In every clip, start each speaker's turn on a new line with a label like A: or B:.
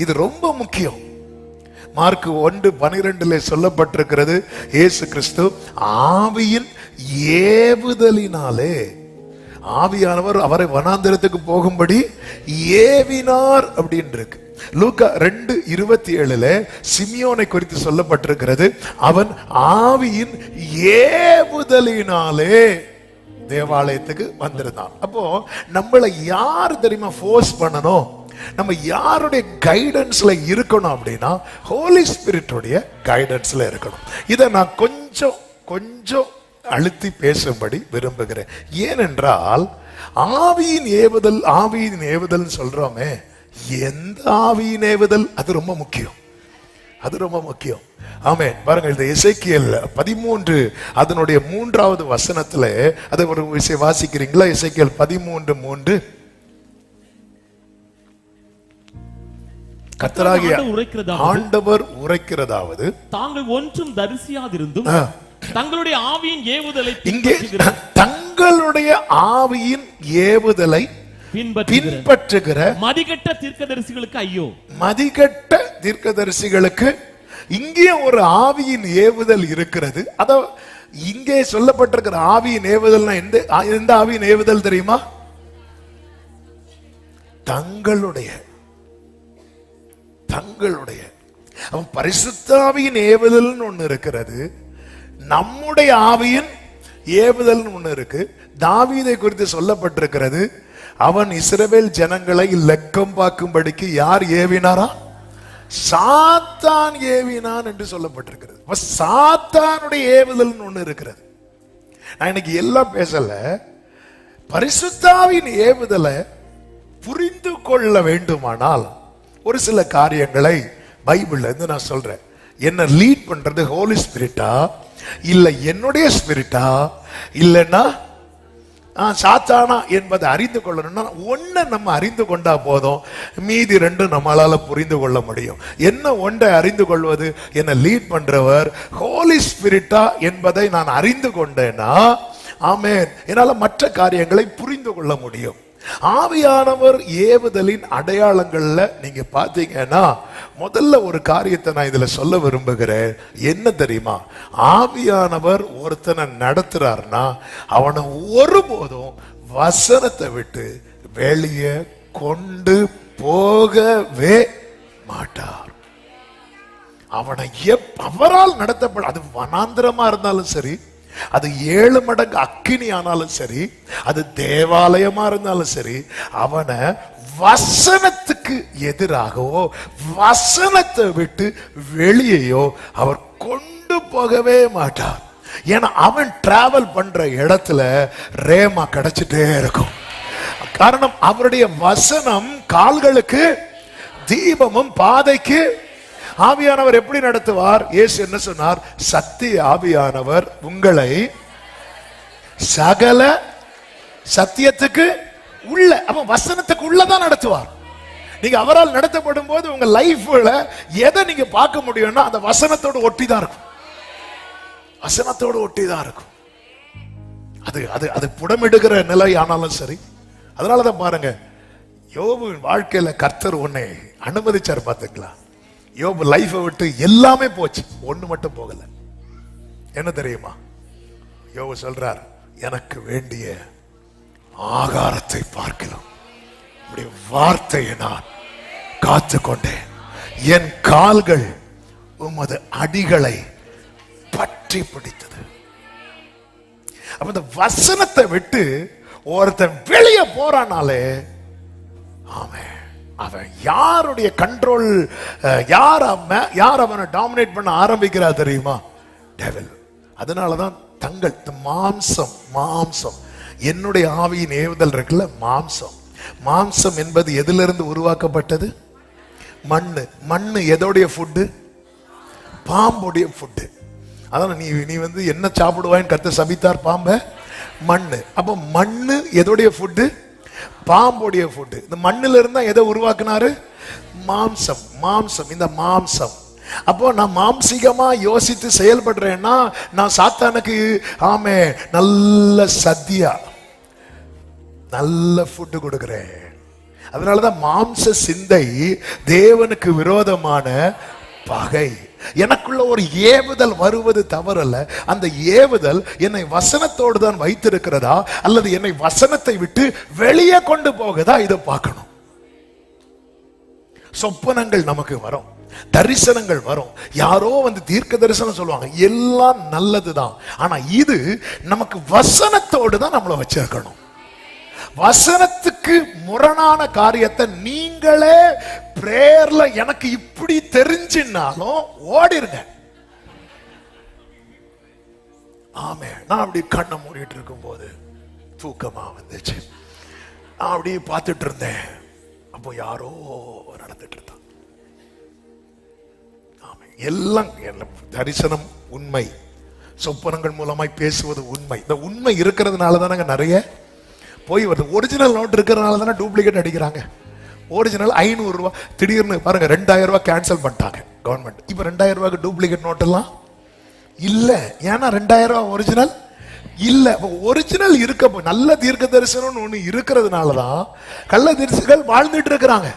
A: இது ரொம்ப முக்கியம். மார்க் 1:12 சொல்லப்பட்டிருக்கிறது, இயேசு கிறிஸ்து ஆவியின் ஏவுதலினாலே, ஆவியானவர் அவரை வனாந்திரத்துக்கு போகும்படி ஏவினார் அப்படின்னு இருக்கு. லூக்கா 2:27 சிமியோனை குறித்து சொல்லப்பட்டிருக்கிறது, அவன் ஆவியின் ஏவுதலினாலே தேவாலயத்துக்கு வந்திருந்தான். அப்போ நம்மளை யார் தெரியுமா ஃபோர்ஸ் பண்ணணும்? நம்ம யாருடைய கைடன்ஸ்ல இருக்கணும் அப்படின்னா ஹோலி ஸ்பிரிட்டுடைய கைடன்ஸ்ல இருக்கணும். இதை நான் கொஞ்சம் அழுத்தி பேசும்படி விரும்புகிறேன். ஏனென்றால் ஆவியின் ஏவுதல் சொல்றோமே, எந்த ஆவியின் ஏவுதல்? அது ரொம்ப முக்கியம். ஆமென். பாருங்க, இந்த எசேக்கியேல் 13 அதனுடைய 3வது வசனத்துல அதை ஒரு விஷயம் வாசிக்கிறீங்களா? எசேக்கியேல் 13:3 கர்த்தராகிய ஆண்டவர் உரைக்கிறதாவது, தாங்கள் ஒன்றும் தரிசியாதிருந்தும் தங்களுடைய ஆவியின் ஏவுதலை, இங்கே தங்களுடைய ஆவியின் ஏவுதலை பின்பற்றுகிற மதிகெட்ட தீர்க்கதரிசிகளுக்கு ஐயோ. மதிகெட்ட தீர்க்கதரிசிகளுக்கு இங்கே ஒரு ஆவியின் ஏவுதல் இருக்கிறது. அத இங்கே சொல்லப்பட்டிருக்கிற ஆவியின் ஏவுதல் எந்த ஆவியின் ஏவுதல் தெரியுமா? தங்களுடைய அவன் பரிசுத்த ஆவியின் ஏவுதல் ஒண்ணு இருக்கிறது, நம்முடைய ஆவியின் ஏவுதல் ஒண்ணு இருக்கு. தாவீதை குறித்து சொல்லப்பட்டிருக்கிறது, அவன் இஸ்ரவேல் ஜனங்களை லெக்கம் பார்க்கும்படிக்கு யார் ஏவினாரா? சாத்தான் ஏவினான் என்று சொல்லப்பட்டிருக்கிறது. சாத்தானுடைய ஏவுதல் ஒண்ணு இருக்கிறது. நான் இன்னைக்கு எல்லாம் பேசல, பரிசுத்தாவின் ஏவுதலை புரிந்து கொள்ள வேண்டுமானால் ஒரு சில காரியங்களை பைபிள்ல இருந்து நான் சொல்றேன். என்ன லீட் பண்றது ஹோலி ஸ்பிரிட்டா, இல்ல என்னுடைய ஸ்பிரிட்டா, இல்லைன்னா சாத்தானா என்பதை அறிந்து கொள்ளணும்னா ஒன்றை நம்ம அறிந்து கொண்டா போதும், மீதி 2 நம்மளால புரிந்து கொள்ள முடியும். என்ன ஒன்றை அறிந்து கொள்வது? என்ன லீட் பண்றவர் ஹோலி ஸ்பிரிட்டா என்பதை நான் அறிந்து கொண்டேன்னா, ஆமென், என்னால மற்ற காரியங்களை புரிந்து கொள்ள முடியும். ஆவியானவர் ஏவுதலின் அடையாளங்கள்ல நீங்க பாத்தீங்கன்னா முதல்ல ஒரு காரியத்தை நான் இதுல சொல்ல விரும்புகிறேன். என்ன தெரியுமா? ஆவியானவர் ஒருத்தனை நடத்துறாருன்னா அவனை ஒருபோதும் வசனத்தை விட்டு வெளியே கொண்டு போகவே மாட்டார். அவனை அவரால் நடத்தப்பட, அது வனாந்திரமா இருந்தாலும் சரி, அது 7 மடங்கு அக்கினி ஆனாலும் சரி, அது தேவாலயமா இருந்தாலும் சரி, அவனை வசனத்துக்கு எதிராகவோ வசனத்தை விட்டு வெளியேயோ அவர் கொண்டு போகவே மாட்டார். ஏன்னா அவன் டிராவல் பண்ற இடத்துல ரேமா கிடைச்சிட்டே இருக்கும். காரணம், அவருடைய வசனம் கால்களுக்கு தீபமும் பாதைக்கு. ஆவியானவர் எப்படி நடத்துவார்? இயேசு என்ன சொன்னார்? சத்திய ஆவியானவர் உங்களை சகல சத்தியத்துக்கு உள்ள, அவன் வசனத்துக்கு உள்ளதான் நடத்துவார். நீங்க அவரால் நடத்தப்படும் போது உங்க லைஃப்ல எதை நீங்க பார்க்க முடியும்னா அந்த வசனத்தோடு ஒட்டிதான் இருக்கும். அது புடமிடுகிற நிலை ஆனாலும் சரி. அதனாலதான் பாருங்க, யோபுவின் வாழ்க்கையில கர்த்தர் உன்னை அனுமதிச்சார். பாத்துங்களா, யோபு லைஃபை விட்டு எல்லாமே போச்சு, ஒண்ணு மட்டும் போகல. என்ன தெரியுமா? யோபு சொல்றார், எனக்கு வேண்டிய ஆகாரத்தை பார்க்கலாம் உம்முடைய வார்த்தையை நான் காத்து கொண்டேன், என் கால்கள் உமது அடிகளை பற்றி பிடித்தது. அப்ப இந்த வசனத்தை விட்டு ஒருத்தன் வெளியே போறானாலே, ஆமென், அவன் யாருடைய கண்ட்ரோல், யார் அவனை டாமினேட் பண்ண ஆரம்பிக்கிறா தெரியுமா? டெவில். அதனாலதான் தங்கள் மாம்சம் என்னுடைய ஆவியின் ஏவுதல் இருக்குல்ல, மாம்சம் என்பது எதிலிருந்து உருவாக்கப்பட்டது? மண்ணு எதோடைய ஃபுட்டு? பாம்புடைய ஃபுட்டு. அதான் நீ வந்து என்ன சாப்பிடுவாயின்னு கர்த்தர் சபித்தார் பாம்ப? மண்ணு. அப்ப மண்ணு எதோடைய ஃபுட்டு? பாம்புடைய ஃபுட்டு. இந்த மண்ணில இருந்தா எதை உருவாக்குனாரு? மாம்சம். இந்த மாம்சம். அப்போ நான் மாம்சீகமா யோசித்து செயல்படுறேன்னா நான் சாத்தானுக்கு ஆமே நல்ல சத்தியா நல்ல ஃபுட்டு கொடுக்கிறேன். அதனாலதான் மாம்ச சிந்தை தேவனுக்கு விரோதமான பகை. எனக்குள்ள ஒரு ஏவுதல் வருவது தவறல்ல. அந்த ஏவுதல் என்னை வசனத்தோடு தான் வைத்திருக்கிறதா அல்லது என்னை வசனத்தை விட்டு வெளியே கொண்டு போகுதா, இதை பார்க்கணும். சொப்பனங்கள் நமக்கு வரும், தரிசனங்கள் வரும். யாரோ வந்து தீர்க்க தரிசனம் சொல்லுவாங்க, எல்லாம் நல்லதுதான். ஆனா இது நமக்கு வசனத்தோடு தான் நம்மளை வச்சிருக்கணும். வசனத்துக்கு முரணான காரியத்தை நீங்களே பிரேயர்ல எனக்கு இப்படி தெரிஞ்சினாலும் ஓடிருங்க. ஆமே. நான் அப்படி கண்ணை மூடிட்டு இருக்கும் போது தூக்கமா வந்துச்சு. நான் அப்படியே பார்த்துட்டு இருந்தேன். அப்போ யாரோ நடந்துட்டு இருந்தான். ஆமே. எல்லாம் தரிசனம் உண்மை, சொப்பனங்கள் மூலமாய் பேசுவது உண்மை. இந்த உண்மை இருக்கிறதுனால தானங்க நிறைய போய் வருது. ஒரிஜினல் நோட் இருக்கிறதுனால தானே டூப்ளிகேட் அடிக்கிறாங்க. ஒரிஜினல் 500 ரூபாய் திடீர்னு பாருங்க 2000 ரூபாய் கேன்சல் பண்ணிட்டாங்க கவர்மெண்ட். இப்ப 2000 ரூபாய்க்கு டூப்ளிகேட் நோட் எல்லாம் இல்ல. ஏன்னா 2000 ரூபாய் ஒரிஜினல் இல்ல. ஒரிஜினல் இருக்க நல்ல தீர்க்க தரிசனம் ஒண்ணு இருக்கிறதுனாலதான் கள்ள தரிசிகள் வாழ்ந்துட்டு இருக்கிறாங்க.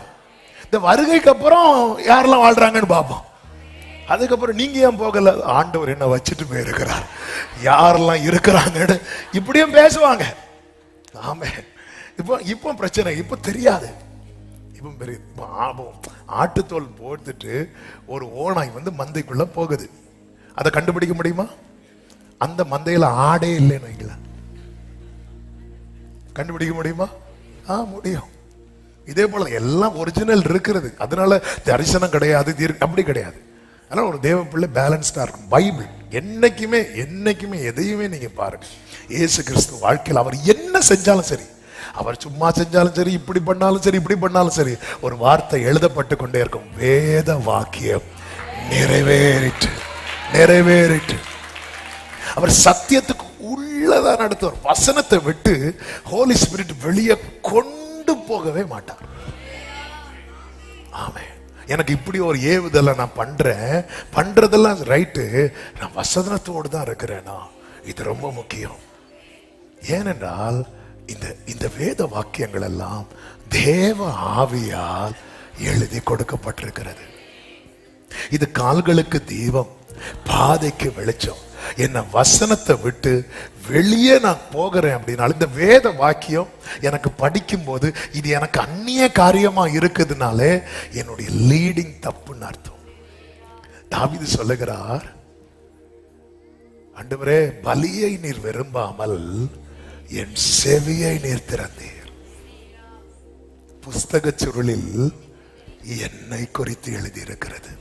A: இந்த வருகைக்கு அப்புறம் யாரெல்லாம் வாழ்றாங்கன்னு பார்ப்போம். அதுக்கப்புறம் நீங்க ஏன் போகல, ஆண்டவர் என்ன வச்சுட்டு போயிருக்கிறார், யாரெல்லாம் இருக்கிறாங்கன்னு இப்படியும் பேசுவாங்க. ஆமே. இப்போ பிரச்சனை இப்போ தெரியாது. இப்போ ஆட்டுத்தோல் போட்டுட்டு ஒரு ஓனாய் வந்து மந்தைக்குள்ள போகுது. அதை கண்டுபிடிக்க முடியுமா? அந்த மந்தையில ஆடே இல்லைன்னு கண்டுபிடிக்க முடியுமா? முடியும். இதே போல எல்லாம் ஒரிஜினல் இருக்கிறது. அதனால தரிசனம் கிடையாது, அப்படி கிடையாது. அதனால ஒரு தேவ பிள்ளை பேலன்ஸ்டா இருக்கும். பைபிள் என்னைக்குமே எதையுமே நீங்க பாருங்க. இயேசு கிறிஸ்து வாழ்க்கையில் அவர் என்ன செஞ்சாலும் சரி, அவர் சும்மா செஞ்சாலும் சரி, இப்படி பண்ணாலும் சரி, இப்படி பண்ணாலும் சரி, ஒரு வார்த்தை எழுதப்பட்டு கொண்டே இருக்கும். வேத வாக்கியம் நிறைவேறிட்டு. அவர் சத்தியத்துக்கு உள்ளதா நடத்துவார். வசனத்தை விட்டு ஹோலி ஸ்பிரிட் வெளியே கொண்டு போகவே மாட்டார். ஆமே. எனக்கு இப்படி ஒரு ஏவுதலை நான் பண்றதெல்லாம் ரைட்டு. நான் வசனத்தோடு தான் இருக்கிறேனா, இது ரொம்ப முக்கியம். ஏனென்றால் இந்த வேத வாக்கியங்கள் எல்லாம் தேவ ஆவியால் எழுதி கொடுக்கப்பட்டிருக்கிறது. இது கால்களுக்கு தீபம், பாதைக்கு வெளிச்சம். என்ன வசனத்தை விட்டு வெளியே நான் போகிறேன் அப்படின்னாலும் இந்த வேத வாக்கியம் எனக்கு படிக்கும் போது இது எனக்கு அந்நிய காரியமா இருக்குதுனாலே என்னுடைய லீடிங் தப்புன்னு அர்த்தம். தாவீது சொல்லுகிறார், ஆண்டவரே பலியை நீர் விரும்பாமல் என் செவியை நீர் திறந்தீர், புஸ்தக சுருளில் என்னை குறித்து எழுதியிருக்கிறது.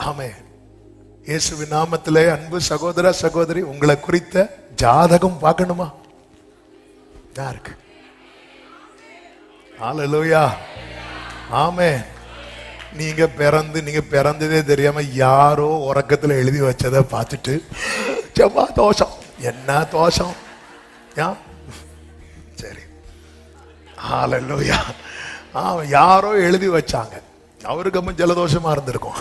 A: ஆமே. இயேசுவின் நாமத்திலே அன்பு சகோதர சகோதரி, உங்களை குறித்த ஜாதகம் பார்க்கணுமா? யாருக்கு? ஹல்லேலூயா. ஆமே. நீங்க பிறந்ததே தெரியாம யாரோ உறக்கத்துல எழுதி வச்சதை பார்த்துட்டு செவ்வா தோஷம், என்ன தோஷம்? சரி. ஹல்லேலூயா. யாரோ எழுதி வச்சாங்க, அவருக்கு அப்ப ஜலதோஷமா இருந்திருக்கும்.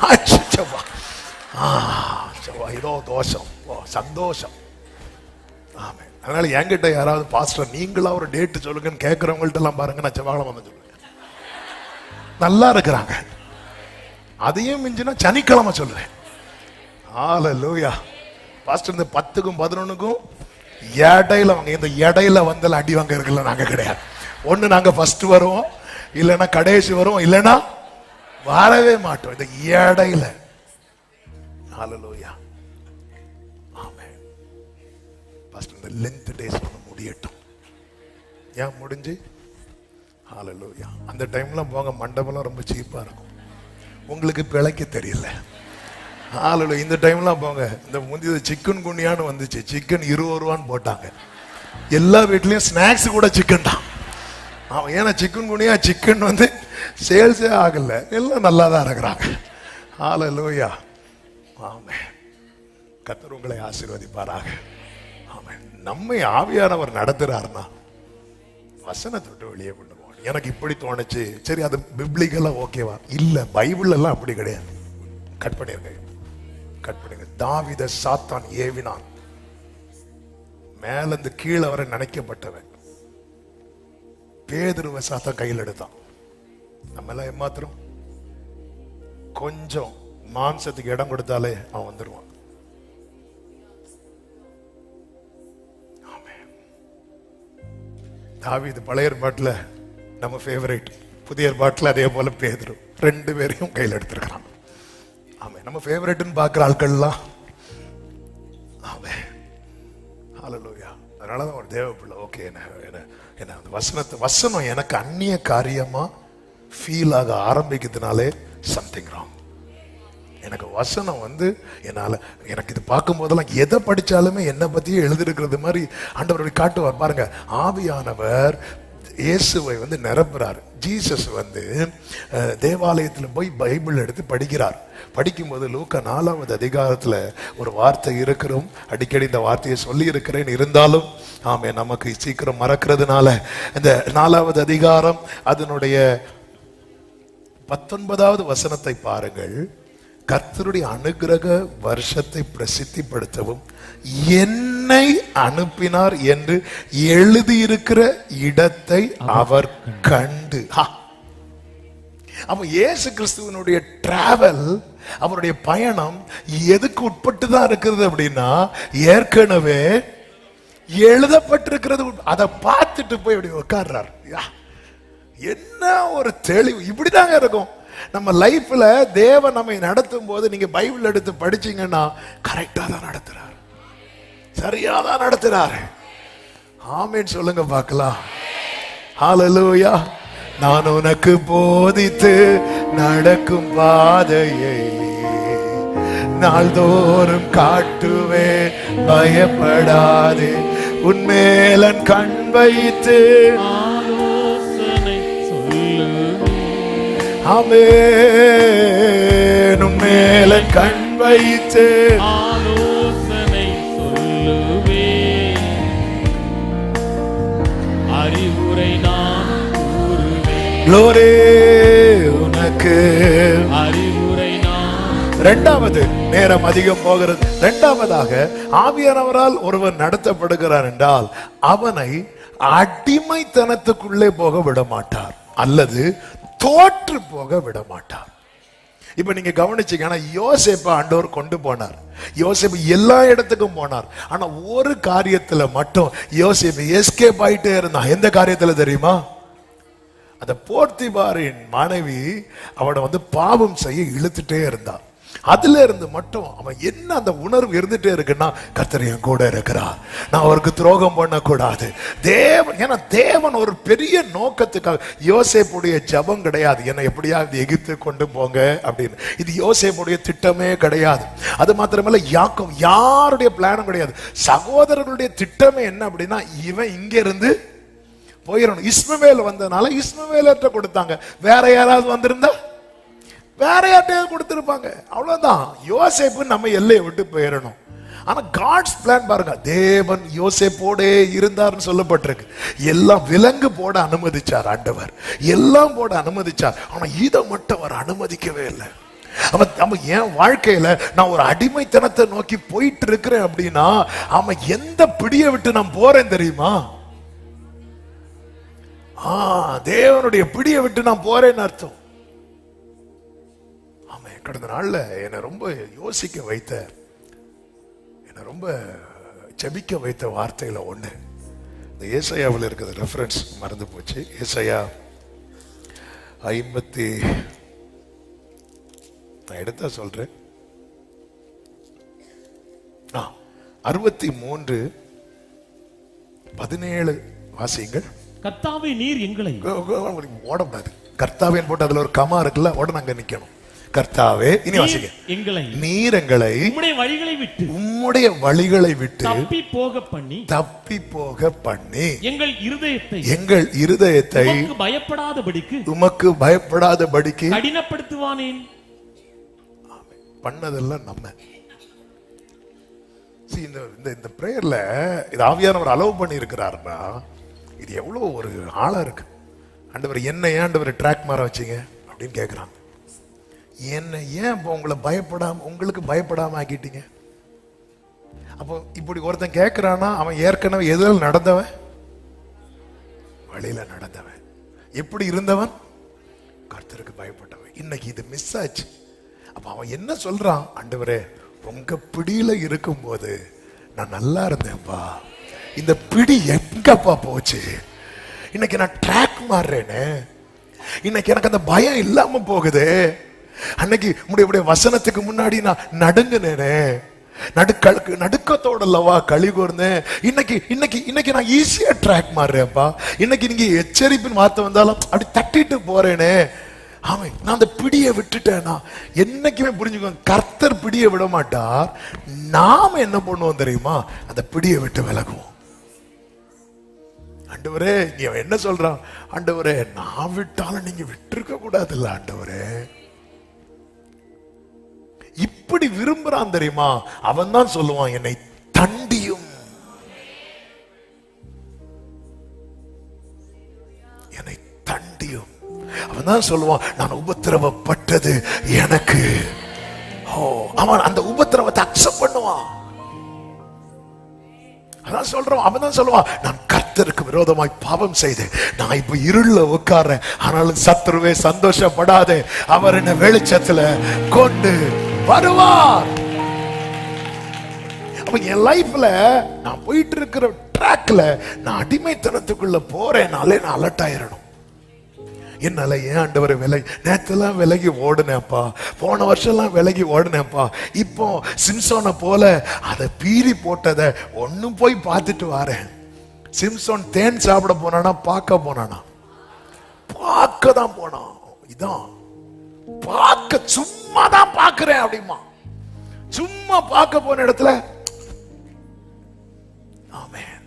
A: இதோ தோஷம், சந்தோஷம். ஆமே. அதனால என்கிட்ட யாராவது பாஸ்டர் நீங்களா ஒரு டேட் சொல்லுங்கன்னு கேட்கிறவங்கள்ட்ட எல்லாம் பாருங்க, நான் செவ்வாழை வந்து சொல்லுவேன். நல்லா இருக்கிறாங்க. அதையும் மிஞ்சினா சனிக்கிழமை சொல்லுவேன். ஹல்லேலூயா. பாஸ்டர் இந்த 10க்கும் 11க்கும் இடையில வாங்க, இந்த இடையில வந்தால அடி வாங்க இருக்குல்ல, நாங்க கிடையாது. ஒண்ணு நாங்க ஃபர்ஸ்ட் வருவோம், இல்லைன்னா கடைசி வருவோம், இல்லைன்னா வரவே மாட்டோம். இந்த இடையில. ஹல்லேலூயா. ஆமென். பாஸ்டர் இந்த லென்த் டேஸ் முடியட்டும். ஏன் முடிஞ்சு? ஹல்லேலூயா. அந்த டைம்ல போங்க, மண்டபம்லாம் ரொம்ப சீப்பா இருக்கும், உங்களுக்கு பிழைக்க தெரியல. ஹல்லேலூயா. இந்த டைம்லாம் போங்க, இந்த முந்தைய சிக்கன் குனியான்னு வந்துச்சு, சிக்கன் 20 ரூபான்னு போட்டாங்க. எல்லா வீட்லயும் ஸ்நாக்ஸ் கூட சிக்கன் தான். ஏன்னா சிக்கன் குனியா சிக்கன் வந்து சேல்ஸே ஆகல, எல்லாம் நல்லா தான் இருக்கிறாங்க. ஹல்லேலூயா. ஆமென். கர்த்தர் உங்களை ஆசீர்வதிப்பாராக. ஆமென். நம்மை ஆவியானவர் நடத்துறாருன்னா வசனத்தை விட்டு வெளியே கொண்டு போகணும். எனக்கு இப்படி தோணுச்சு, சரி அது பிப்ளிக்கலா ஓகேவா? இல்ல, பைபிள் எல்லாம் அப்படி கிடையாது. கட் பண்ணிருங்க. தாவீதை சாத்தான் ஏவினான், மேலிருந்து கீழே வரை நினைக்கப்பட்டவன். பேதுருவை சாத்தான் கையில் எடுத்தான். நம்ம எல்லாம் ஏமாத்திரம் கொஞ்சம் மாம்சத்துக்கு இடம் கொடுத்தாலே அவன் வந்துருவான். தாவீது பழைய ஏற்பாட்டுல நம்ம ஃபேவரட், புதிய ஏற்பாட்டுல அதே போல பேதுரு, ரெண்டு பேரையும் கையில் எடுத்திருக்கிறான். ஆமே, நம்ம ஃபேவரட்னு பார்க்குற ஆட்கள்லாம். ஆமே, ஹல்லேலூயா. அதனாலதான் ஒரு தேவ பிள்ளை. ஓகே, என்ன அந்த வசனம் எனக்கு அந்நிய காரியமா ஃபீல் ஆக ஆரம்பிக்கிறதுனாலே சம்திங் ராங். எனக்கு வசனம் எனக்கு இது பார்க்கும் போதெல்லாம் எதை படிச்சாலுமே என்னை பத்தியே எழுதிருக்கிறது மாதிரி ஆண்டவர் காட்டுவார். பாருங்க, ஆவியானவர் இயேசுவை நிரப்புறார். ஜீசஸ் தேவாலயத்தில் போய் பைபிள் எடுத்து படிக்கிறார். படிக்கும்போது லூக்கா 4வது அதிகாரத்துல ஒரு வார்த்தை இருக்கிறோம். அடிக்கடி இந்த வார்த்தையை சொல்லி இருக்கிறேன், இருந்தாலும் ஆமே நமக்கு சீக்கிரம் மறக்கிறதுனால இந்த 4வது அதிகாரம் அதனுடைய 19வது வசனத்தை பாருங்கள். கர்த்தருடைய அனுக்கிரக வருஷத்தை பிரசித்திப்படுத்தவும் என்னை அனுப்பினார் என்று எழுதியிருக்கிற இடத்தை அவர் கண்டு. அப்ப இயேசு கிறிஸ்துவனுடைய டிராவல், அவருடைய பயணம் எதுக்கு உட்பட்டு தான் இருக்கிறது அப்படின்னா, ஏற்கனவே எழுதப்பட்டிருக்கிறது. அதை பார்த்துட்டு போய் இப்படி உட்கார்றார். என்ன ஒரு தெளிவு! இப்படிதாங்க இருக்கும் நம்ம லைஃப்ல. தேவன் நம்மை நடத்தும் போது நீங்க பைபிள் எடுத்து படிச்சீங்கன்னா கரெக்டா தான் நடத்துறாரு, சரியா தான் நடத்துறாரு. ஆமென் சொல்லுங்க பார்க்கலாம். ஹல்லேலூயா. நான் உனக்கு போதித்து நடக்கும் பாதையை நாள்தோறும் காட்டுவே, பயப்படாதே, உன்மேலன் கண் வைத்து ஆலோசனை சொல்லுவே. ஆமென். உன்மேலன் கண் வைத்து ஆலோசனை சொல்லுவே, அறிவுரை நான் கூறுவேன். க்ளோரி உனக்கு அறிவுரை நான். இரண்டாவது, நேரம் அதிகம் போகிறது. இரண்டாவதாக, ஆவியானவரால் ஒருவன் நடத்தப்படுகிறார் என்றால் அவனை அடிமைத்தனத்துக்குள்ளே போக விட மாட்டார், அல்லது தோற்று போக விட மாட்டார். இப்ப நீங்க கவனிச்சீங்கன்னா, யோசேப்பை ஆண்டவர் கொண்டு போனார். யோசேப்பு எல்லா இடத்துக்கும் போனார். ஆனா ஒரு காரியத்துல மட்டும் யோசேப்பு எஸ்கேப் ஆயிட்டே இருந்தான். எந்த காரியத்துல தெரியுமா? அந்த போர்த்திபாரின் மனைவி அவனை பாவம் செய்ய இழுத்துட்டே இருந்தான். அதுல இருந்து மட்டும் அவன் என்ன அந்த உணர்வு இருந்துட்டே இருக்குன்னா, கர்த்தர் என் கூட இருக்கிறார், நான் அவருக்கு துரோகம் பண்ணக்கூடாது. தேவன், ஏன்னா தேவன் ஒரு பெரிய நோக்கத்துக்காக. யோசேப்புடைய ஜபம் கிடையாது என்னை எப்படியாவது எகிப்து கொண்டு போங்க அப்படின்னு. இது யோசேப்புடைய திட்டமே கிடையாது. அது மாத்திரமல்ல, யாக்கோபு யாருடைய பிளானும் கிடையாது. சகோதரர்களுடைய திட்டமே என்ன அப்படின்னா, இவன் இங்க இருந்து போயிடணும். இஸ்மவேல் வந்ததுனால இஸ்மவேலற்ற கொடுத்தாங்க. வேற யாராவது வந்திருந்தா வேற யார்ட்டையாவது கொடுத்திருப்பாங்க. அவ்வளவுதான். யோசேப்பு நம்ம எல்லையை விட்டு போயிடணும். ஆனா காட்ஸ் பிளான் பாருங்க, தேவன் யோசேப்போடே இருந்தார்னு சொல்லப்பட்டிருக்கு. எல்லாம் விலங்கு போட அனுமதிச்சார் ஆண்டவர், எல்லாம் போட அனுமதிச்சார். ஆனா இதை மட்டும் அவர் அனுமதிக்கவே இல்லை. அவன் என் வாழ்க்கையில நான் ஒரு அடிமைத்தனத்தை நோக்கி போயிட்டு இருக்கிறேன் அப்படின்னா, அவன் எந்த பிடியை விட்டு நான் போறேன் தெரியுமா? தேவனுடைய பிடியை விட்டு நான் போறேன்னு அர்த்தம். ஆமா, கடந்த நாள்ல என்னை ரொம்ப யோசிக்க வைத்த, என்னை ரொம்ப ஜெபிக்க வைத்த வார்த்தையில ஒண்ணு, இந்த ஏசாயாவில் இருக்கிறது ரெஃபரன்ஸ் மறந்து போச்சு. ஏசாயா 50, நான் எடுத்தா சொல்றேன், 63:17 வாசிங்கள்.
B: கர்த்தாவே நீர் எங்களை,
A: ஓடக்கூடாது, கர்த்தாவே போட்டு அதுல ஒரு கமா இருக்குல்ல, உடனே அங்க நிக்கணும். கர்த்தாவே, இனி வாசிங்க.
B: எங்களை,
A: நீர் எங்களை உம்முடைய வழிகளை விட்டு தப்பி போக பண்ணி எங்கள் இருதயத்தை உமக்கு பயப்படாதபடிக்கு
B: கடினப்படுத்துவானேன்.
A: பண்ணதெல்லாம் நம்ம. இந்த பிரேயர்ல இது ஆவியானவர் அலோவ் பண்ணி இருக்கிறாருன்னா, இது எவ்வளவு ஒரு ஆளா இருக்கு. ஆண்டவர் என்ன ஏன் ஆண்டவர் ட்ராக் மாற வச்சீங்க அப்படின்னு கேட்கிறாங்க. என்ன ஏன் உங்களை பயப்படாம, உங்களுக்கு பயப்படாம ஆக்கிட்டீங்க? அப்போ இப்படி ஒருத்தன் கேட்கிறானா, அவன் ஏற்கனவே எதில் நடந்தவன். வழியில நடந்தவன். எப்படி இருந்தவன்? கர்த்தருக்கு பயப்பட்டவன். இன்னைக்கு இது மிஸ் ஆச்சு. அப்ப அவன் என்ன சொல்றான்? ஆண்டவரே, உங்க பிடியில இருக்கும்போது நான் நல்லா இருந்தேன்ப்பா, இந்த பிடி எங்கப்பா போச்சு? இன்னைக்கு நான் ட்ராக் மாறுறேனே, இன்னைக்கு எனக்கு அந்த பயம் இல்லாம போகுது. அன்னைக்கு உடைய வசனத்துக்கு முன்னாடி நான் நடுங்கினேனே, நடுக்கத்தோட அல்லவா களி கூர்ந்தேன். இன்னைக்கு இன்னைக்கு இன்னைக்கு நான் ஈஸியா ட்ராக் மாறுறேன்ப்பா. இன்னைக்கு நீங்க எச்சரிப்பின் வார்த்தை வந்தாலும் அப்படி தட்டிட்டு போறேனே. ஆமா, நான் அந்த பிடியை விட்டுட்டேனா? என்னைக்குமே புரிஞ்சுக்கோங்க, கர்த்தர் பிடியை விட மாட்டார். நாம என்ன பண்ணுவோம் தெரியுமா? அந்த பிடியை விட்டு விலகுவோம். ஆண்டவரே, நீ என்ன சொல்றான்? ஆண்டவரே, நான் விட்டாலும் நீங்க விட்டுருக்க கூடாதுல்ல ஆண்டவரே. இப்படி விரும்புறான் தெரியுமா? அவன் தான் சொல்லுவான், என்னை தண்டியும், என்னை தண்டியும். அவன் தான் சொல்லுவான், நான் உபத்திரவப்பட்டது எனக்கு. அவன் அந்த உபத்திரவத்தை அக்செப்ட் பண்ணுவான். அதான் சொல்றான், அவன் தான் சொல்லுவான், நான் கர்த்தருக்கு விரோதமாய் பாவம் செய்தேன், நான் இப்ப இருள உட்கார்றேன், ஆனாலும் சத்துருவே சந்தோஷப்படாதே, அவர் என்ன வெளிச்சத்துல கொண்டு வருவார். அப்ப என் லைஃப்ல நான் போயிட்டு இருக்கிற ட்ராக்ல நான் அடிமைத்தனத்துக்குள்ள போறேனாலே நான் அலர்ட் ஆயிரணும். என்னால ஏன் ஆண்டவரை நேத்தெல்லாம் விலகி ஓடுனேப்பா, போன வருஷம் எல்லாம் விலகி ஓடுனேப்பா, இப்போ சிம்சோனை போல அதை பீறி போட்டதை ஒன்னும் போய் பார்த்துட்டு வரேன். சிம்சோன் தேன் சாப்பிட போனானா பார்க்க போனானா? பார்க்க தான் போனான். இதான் பார்க்க, சும்மா தான் பார்க்கிறேன் அப்படிமா. சும்மா பார்க்க போன இடத்துல ஆமென்.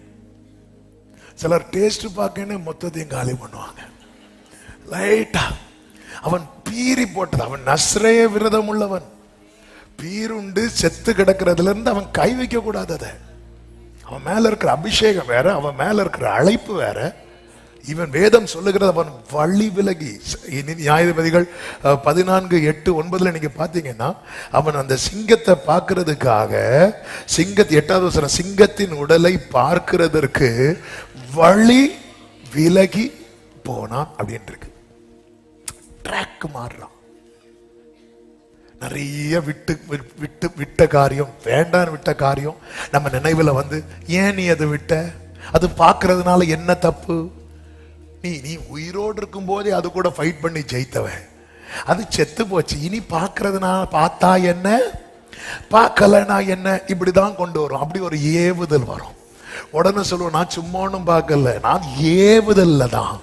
A: சிலர் டேஸ்ட் பார்க்கன்னு மொத்தத்தையும் காலி பண்ணுவாங்க. லைட்டா அவன் பீறி போட்டது. அவன் நஸ்ரேய விரதம் உள்ளவன். பீருண்டு செத்து கிடக்கிறதுல இருந்து அவன் கை வைக்க கூடாது. அதை அவன் மேல இருக்கிற அபிஷேகம் வேற, அவன் மேல இருக்கிற அழைப்பு வேற. இவன் வேதம் சொல்லுகிறது, அவன் வழி விலகி. நியாயாதிபதிகள் 14:8-9 நீங்க பாத்தீங்கன்னா, அவன் அந்த சிங்கத்தை பார்க்கிறதுக்காக, 8வது வசனம், சிங்கத்தின் உடலை பார்க்கிறதற்கு வழி விலகி போனான் அப்படின்னு இருக்கு. ட்ராக் மாறுறான். நிறைய விட்ட காரியம், வேண்டான்னு விட்ட காரியம் நம்ம நினைவுல வந்து, ஏன் நீ அதை விட்ட? அது பார்க்கறதுனால என்ன தப்பு? நீ உயிரோடு இருக்கும் போதே அது கூட ஃபைட் பண்ணி ஜெயித்தவன். அது செத்து போச்சு. இனி பார்க்கறதுனால, பார்த்தா என்ன, பார்க்கலனா என்ன, இப்படிதான் கொண்டு வரும். அப்படி ஒரு ஏவுதல் வரும். உடனே சொல்லுவோம், நான் சும்மா ஒன்றும் பார்க்கல, நான் ஏவுதல்ல தான்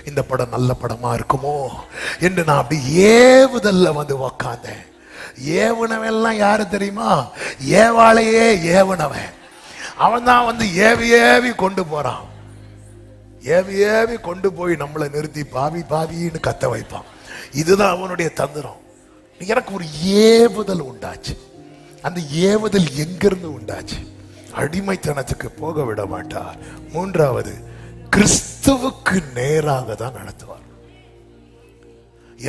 A: இந்த படம் நல்ல படமா இருக்குமோ என்று நான் அப்படி ஏவுதல்ல வந்து உக்காந்தேன். ஏவுனவன் எல்லாம் யாரு தெரியுமா? ஏவாளையே ஏவுனவன். அவன் தான் வந்து ஏவி ஏவி கொண்டு போறான். ஏவி ஏவி கொண்டு போய் நம்மளை நிறுத்தி பாவி பாவின்னு கத்த வைப்பான். இதுதான் அவனுடைய தந்திரம். எனக்கு ஒரு ஏவுதல் உண்டாச்சு. அந்த ஏவுதல் எங்கிருந்து உண்டாச்சு? அடிமைத்தனத்துக்கு போக விட மாட்டார். 3வது, கிறிஸ்துவுக்கு நேராக தான் நடத்துவார்.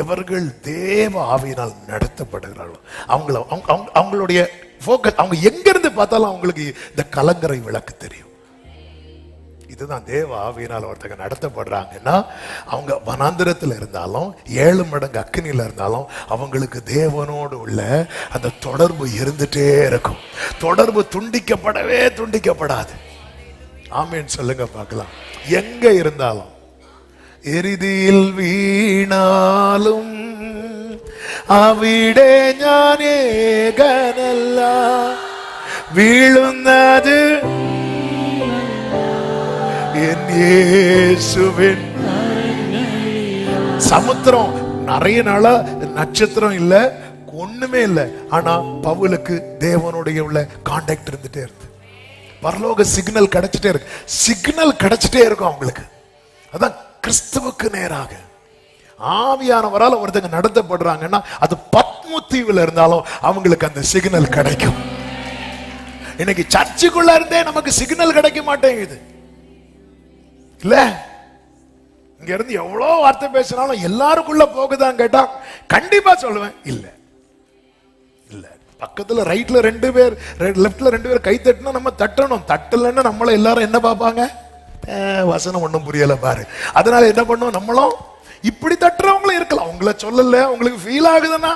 A: எவர்கள் தேவ ஆவியினால் நடத்தப்படுகிறார்களோ அவங்களுடைய போக்கஸ், அவங்க எங்க இருந்து பார்த்தாலும் அவங்களுக்கு இந்த கலங்கரை விளக்கு தெரியும். இதுதான் தேவ ஆவியினால் ஒருத்தங்க நடத்தப்படுறாங்கன்னா, அவங்க வனாந்திரத்தில் இருந்தாலும் 7 மடங்கு அக்கினியில் இருந்தாலும் அவங்களுக்கு தேவனோடு உள்ள அந்த தொடர்பு இருந்துட்டே இருக்கும். தொடர்பு துண்டிக்கப்படவே துண்டிக்கப்படாது. ஆமேன் சொல்லுங்க பார்க்கலாம். எங்க இருந்தாலும், എരിതിയിൽ വീണാലും അവിടെ ഞാൻ ഏകനല്ല, വീഴുന്നത് എൻ യേശുവിൻ. சமுத்திரம் நிறைய நாளா நட்சத்திரம் இல்ல, ஒண்ணுமே இல்ல. ஆனா பவுலுக்கு தேவனுடைய உள்ள கான்டாக்ட் இருந்துட்டே இருக்கு. பரலோக சிக்னல் கிடைச்சிட்டே இருக்கு. சிக்னல் கிடைச்சிட்டே இருக்கும் அவங்களுக்கு. அதான் கிறிஸ்துவுக்கு நேராக ஆவியானவரால் ஒருத்தங்க நடத்தப்படுறாங்கன்னா, அது பத்மு தீவுல இருந்தாலும் அவங்களுக்கு அந்த சிக்னல் கிடைக்கும். இன்னைக்கு சர்ச்சுக்குள்ள இருந்தே நமக்கு சிக்னல் கிடைக்க மாட்டேங்குது இல்ல. இங்க இருந்து எவ்வளவு வார்த்தை பேசினாலும் எல்லாருக்குள்ள போகுதான் கேட்டா கண்டிப்பா சொல்லுவேன் இல்ல. இல்ல, பக்கத்துல ரைட்ல 2 பேர், லெப்ட்ல 2 பேர் கை தட்டினா நம்ம தட்டணும். தட்டலன்னா நம்மள எல்லாரும் என்ன பார்ப்பாங்க? வசனம் ஒண்ணும் புரியல பாரு. அதனால என்ன பண்ணுவோம், நம்மளும் இப்படி தட்டுறவங்களும் இருக்கலாம். உங்களை சொல்லல, உங்களுக்கு ஃபீல் ஆகுதுன்னா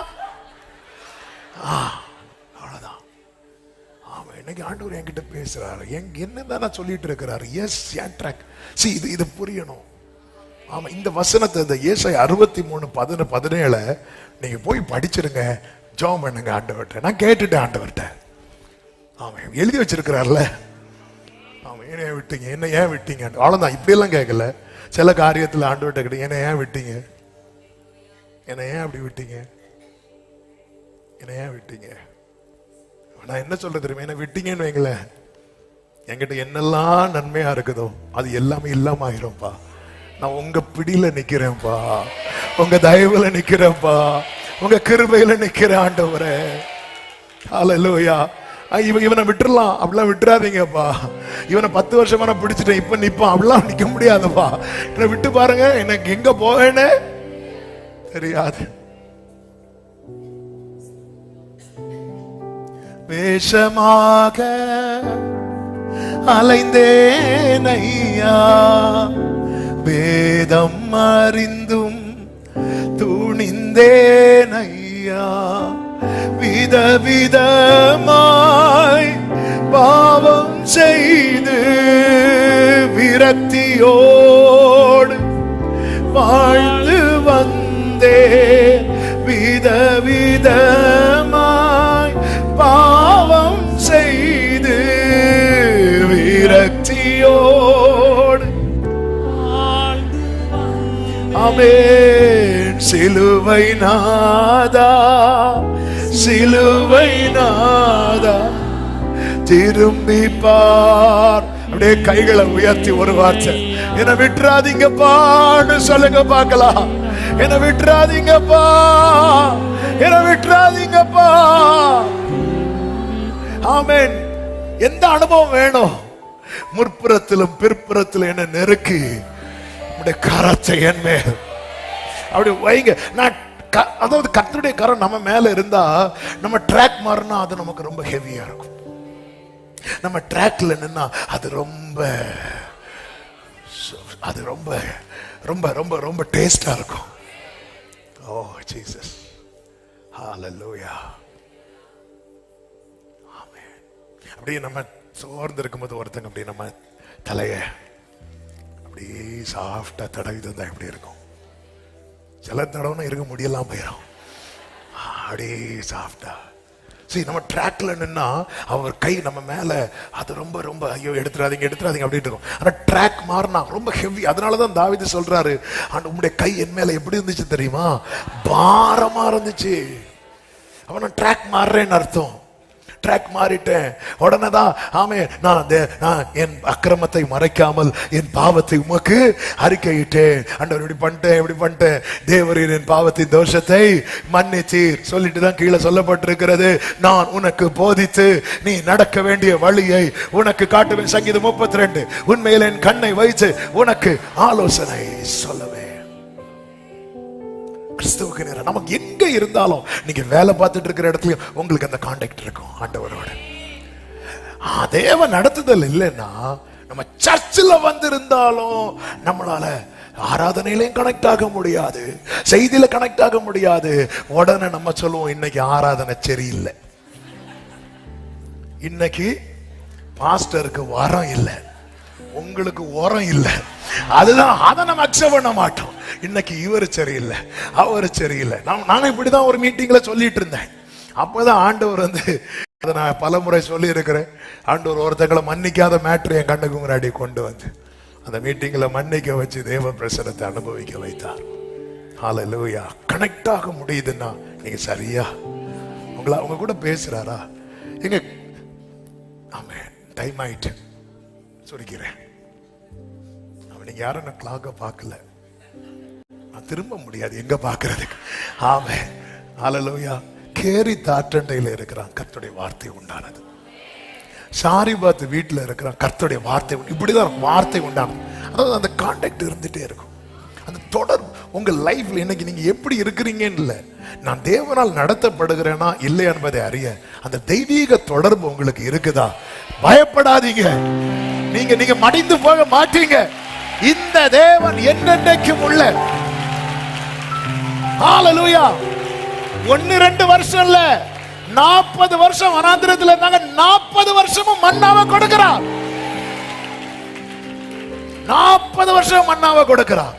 A: அவ்வளவுதான். ஆமா, இன்னைக்கு ஆண்டவர் என்கிட்ட பேசுறாரு, என்னதான் நான் சொல்லிட்டு இருக்கிறாரு. எஸ், என் ட்ராக். இது புரியணும். ஆமா, இந்த வசனத்தை, இந்த ஏசாயா 63:17 நீங்க போய் படிச்சிருங்க, ஜெபம் பண்ணுங்க ஆண்டவர்கிட்ட. நான் கேட்டுட்டேன் ஆண்டவர்கிட்ட. ஆமா, எழுதி வச்சிருக்கிறார்ல. ஆமா, என்ன விட்டீங்க, என்ன ஏன் விட்டீங்க, அவ்வளவுதான். இப்படி எல்லாம் கேட்கல. சில காரியத்துல ஆண்டவர்கிட்ட கிட்ட, என்ன ஏன் விட்டீங்க, என்ன ஏன் அப்படி விட்டீங்க, என்ன ஏன் விட்டீங்க. நான் என்ன சொல்றது தெரியுமா, என்ன விட்டீங்கன்னு வைங்களேன், என்கிட்ட என்னெல்லாம் நன்மையா இருக்குதோ அது எல்லாமே இல்லாம ஆயிரும்பா. நான் உங்க பிடியில நிக்கிறேன்ப்பா, உங்க தயவுல நிக்கிறேன்ப்பா, உங்க கிருபையில நிக்கிறேன் ஆண்டவரே. ஹல்லேலூயா. இவனை விட்டுறலாம், அப்படிலாம் விட்டுறாதீங்கப்பா. இவனை 10 வருஷமா நான் பிடிச்சிட்டேன், இப்ப நிப்பான், அப்படிலாம் நிக்க முடியாதுப்பா. என்னை விட்டு பாருங்க, எனக்கு எங்க போவேன்னு தெரியாது. வேஷமாக அலைந்தேன் ஐயா, வேதம் அறிந்தும் துணிந்தேன் ஐயா, விதவிதமாய் பாவம் செய்து விரக்தியோடு வாழ்ந்து வந்தே, விதவிதமாய் பாவம் செய்து விரக்தியோடு. ஆமென். சிலுவை நாதா, சிலுவை நாதா, திரும்பி பார். அப்படியே கைகளை உயர்த்தி ஒரு வார்த்தை, என்னை விட்டுறாதீங்கப்பான்னு சொல்லுங்க பார்க்கலாம். என்னை விட்டுறாதீங்கப்பா, என்னை விட்டுறாதீங்கப்பா. ஆமென். எந்த அனுபவம் வேணும், முற்புறத்திலும் பிற்புறத்திலும் என்ன நெருக்கி உடைய கரத்தை என் மேல் அப்படி வைங்க. நான் அதாவது கர்த்தருடைய கரம் நம்ம மேல இருந்தா, நம்ம ட்ராக் மாறினா அது நமக்கு ரொம்ப ஹெவியா இருக்கும். நம்ம ட்ராக்ல நின்னா அது ரொம்ப ரொம்ப ரொம்ப ரொம்ப ரொம்ப டேஸ்டா இருக்கும். ஓ ஜீசஸ், ஹல்லேலூயா. ஆமென். அப்படியே நம்ம சோர்ந்து இருக்கும்போது ஒருத்தங்க அப்படியே நம்ம தலைய அப்படியே சாஃப்டா தடவி தந்தா எப்படி இருக்கும். சில தடவை இருக்க முடியலாம் போயிடும், அப்படியே சாஃப்டா. சரி, நம்ம ட்ராக்ல நின்னா அவர் கை நம்ம மேல, அது ரொம்ப ரொம்ப ஐயோ எடுத்துறாதீங்க எடுத்துறாதீங்க அப்படின்னு இருக்கும். ஆனா ட்ராக் மாறினா ரொம்ப ஹெவி. அதனாலதான் தாவீது சொல்றாரு, உங்களுடைய கை என் மேல எப்படி இருந்துச்சு தெரியுமா, பாரமா இருந்துச்சு. அவன் ட்ராக் மாறுறேன்னு அர்த்தம். ட்ராக் மாறிட்டேன் உடனே தான், ஆமே, நான் என் அக்கிரமத்தை மறைக்காமல் என் பாவத்தை உமக்கு அறிக்கையிட்டேன். ஆண்டவர் இப்படி பண்ணிட்டேன், தேவரீர் என் பாவத்தின் தோஷத்தை மன்னித்தீர் சொல்லிட்டு தான் கீழே சொல்லப்பட்டிருக்கிறது. நான் உனக்கு போதித்து நீ நடக்க வேண்டிய வழியை உனக்கு காட்டுவேன். சங்கீதம் 32. உண்மையில் என் கண்ணை வைத்து உனக்கு ஆலோசனை சொல்லுவேன். கிறிஸ்துவுக்கு நேரம் நமக்கு எங்க இருந்தாலும், நீங்க வேலை பார்த்துட்டு இருக்கிற இடத்துலயும் உங்களுக்கு அந்த கான்டாக்ட் இருக்கும் ஆண்டவரோட. தேவன் நடத்துதல் இல்லைன்னா, நம்ம சர்ச்சில் வந்திருந்தாலும் நம்மளால ஆராதனையிலையும் கனெக்ட் ஆக முடியாது, செய்தியில கனெக்ட் ஆக முடியாது. உடனே நம்ம சொல்லுவோம், இன்னைக்கு ஆராதனை சரியில்லை, இன்னைக்கு பாஸ்டருக்கு வரம் இல்லை, உங்களுக்கு உரம் இல்லை. அதுதான், அதை நம்ம அக்செப்ட் பண்ண மாட்டோம். இன்னைக்கு இவர் சரியில்லை, அவர் சரியில்லை. நானும் இப்படிதான் ஒரு மீட்டிங்ல சொல்லிட்டு இருந்தேன். அப்பதான் ஆண்டவர் வந்து, அதை நான் பல முறை சொல்லி இருக்கிறேன், ஆண்டவர் ஒருத்தங்களை மன்னிக்காத மேட்ரு என் கண்ணுக்கு முன்னாடி கொண்டு வந்து அந்த மீட்டிங்ல மன்னிக்க வச்சு தேவ பிரசனத்தை அனுபவிக்க வைத்தார். ஹல்லேலூயா. கனெக்ட் ஆக முடியுதுன்னா நீங்க சரியா அவங்க கூட பேசுறாரா எங்க. ஆமே, டைம் ஆயிட்டு சொல்லிக்கிறேன். நீங்க யாரும் நான் கிளாக்க பார்க்கல, நான் திரும்ப முடியாது எங்க பார்க்கறதுக்கு. ஆமே, ஹல்லேலூயா. கேரி தாற்றண்டையில இருக்கிறான், கர்த்தருடைய வார்த்தை உண்டானது. சாரிபாத் வீட்டுல இருக்கிறான், கர்த்தருடைய வார்த்தை. இப்படிதான் வார்த்தை உண்டானது. அதாவது அந்த கான்டாக்ட் இருந்துட்டே இருக்கும், அந்த தொடர்பு. உங்க லைஃப்ல இன்னைக்கு நீங்க எப்படி இருக்கிறீங்கன்னு இல்ல, நான் தேவனால் நடத்தப்படுகிறேனா இல்லை என்பதை அறிய அந்த தெய்வீக தொடர்பு உங்களுக்கு இருக்குதா? பயப்படாதீங்க. நீங்க மடிந்து போக மாட்டீங்க. இந்த தேவன் என்னென்னைக்கும் உள்ள. ஹalleluya. 1-2 வருஷம் இல்ல, 40 வருஷம் வனாந்திரத்தில் இருந்தாங்க. 40 வருஷமும் மன்னாவை கொடுக்கிறார். 40 வருஷம் மன்னாவை கொடுக்கிறார்.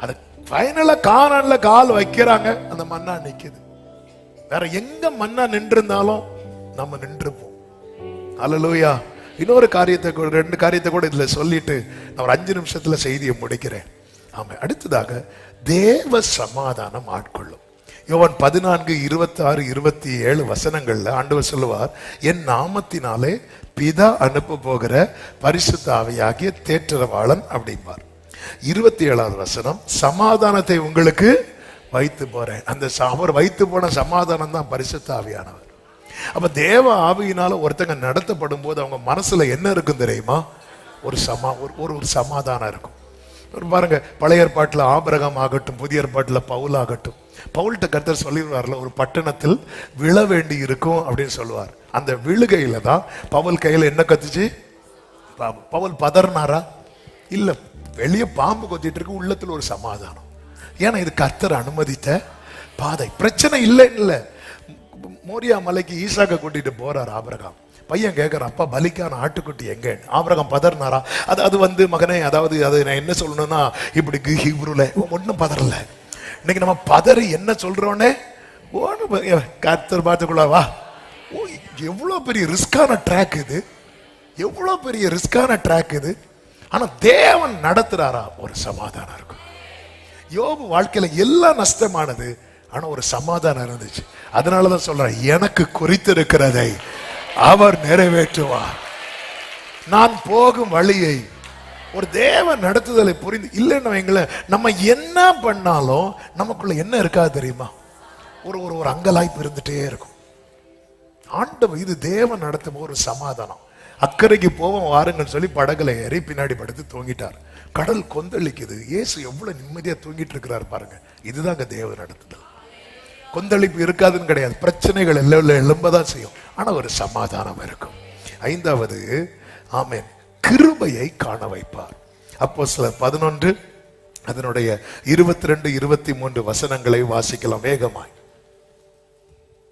A: அது ஃபைனலா கானான்ல கால் வைக்கிறாங்க, அந்த மன்னா நிக்குது. வேற எங்க மன்னா நின்றிருந்தாலும் நம்ம நின்றுப்போம். ஹalleluya. இன்னொரு காரியத்தை, 2 காரியத்தை கூட இதுல சொல்லிட்டு நான் ஒரு 5 நிமிஷத்துல செய்தியை முடிக்கிறேன். ஆமா, அடுத்ததாக தேவ சமாதானம் ஆட்கொள்ளும். யோவான் 14:26-27 வசனங்கள்ல ஆண்டவர் சொல்லுவார், என் நாமத்தினாலே பிதா அனுப்ப போகிற பரிசுத்த ஆவியாகிய தேற்றரவாளன் அப்படிம்பார். 27வது வசனம், சமாதானத்தை உங்களுக்கு வைத்து போறேன். அந்த அவர் வைத்து போன சமாதானம் தான் பரிசுத்த ஆவியானவர். அப்ப தேவ ஆவியினால ஒருத்தங்க நடத்தப்படும் போது அவங்க மனசுல என்ன இருக்கும் தெரியுமா? ஒரு சமாதானம் இருக்கும். பாருங்க, பழைய ஏற்பாட்டுல ஆபிரகாம் ஆகட்டும், புதிய ஏற்பாட்டுல பவுல் ஆகட்டும், பவுல்கிட்ட கர்த்தர் சொல்லிடுவார்ல, ஒரு பட்டணத்தில் விழ வேண்டி இருக்கும் அப்படின்னு சொல்லுவார். அந்த விழுகையில தான் பவுல் கையில என்ன கத்துச்சு? பவுல் பதறினாரா? இல்ல, வெளியே பாம்பு கொத்திட்டு இருக்கு, உள்ளத்துல ஒரு சமாதானம். ஏன்னா இது கர்த்தர் அனுமதித்த பாதை. பிரச்சனை இல்ல. மோரியா மலைக்கு ஈசாக்க கூட்டிட்டு போறார் ஆபிரகாம். பையன் கேட்கிறான், அப்பா பலிக்கான ஆட்டுக்குட்டி எங்க? ஆபிரகாம் பதறினாரா? அது வந்து மகனே, அதாவது அது நான் என்ன சொல்லணும்னா, இப்படி ஹீப்ருல ஒன்னும் பதறல. இன்னைக்கு நம்ம பதறி என்ன சொல்றோன்னே கர்த்தர் பார்த்துக்குள்ளவா. எவ்வளவு பெரிய ரிஸ்கான ட்ராக் இது, எவ்வளவு பெரிய ரிஸ்கான ட்ராக் இது. ஆனா தேவன் நடத்துறாரா, ஒரு சமாதானம் இருக்கும். யோபு வாழ்க்கையில எல்லாம் நஷ்டமானது, ஆனா ஒரு சமாதானம் இருந்துச்சு. அதனாலதான் சொல்றேன், எனக்கு குறித்திருக்கிறதை அவர் நிறைவேற்றுவார். நான் போகும் வழியை ஒரு தேவ நடத்துதலை புரிந்து இல்லைன்னு வைங்கள, நம்ம என்ன பண்ணாலும் நமக்குள்ள என்ன இருக்காது தெரியுமா? ஒரு அங்கலாய்ப்பு இருந்துட்டே இருக்கும். ஆண்டவர் இது தேவன் நடத்தும் ஒரு சமாதானம். அக்கறைக்கு போவோம் வாருங்கன்னு சொல்லி படகுல ஏறி பின்னாடி படுத்து தூங்கிட்டார். கடல் கொந்தளிக்குது. இயேசு எவ்வளவு நிம்மதியா தூங்கிட்டு இருக்கிறார் பாருங்க. இதுதாங்க தேவ நடத்துதல். கொந்தளிப்பு இருக்காதுன்னு கிடையாது, பிரச்சனைகள் எல்லாம் எழும்பதான் செய்யும், ஆனா ஒரு சமாதானம் இருக்கும். 5வது, ஆமென், கிருபையை காண வைப்பார். அப்போஸ்தலர் 11 அதனுடைய 22-23 வசனங்களை வாசிக்கலாம் வேகமாய்.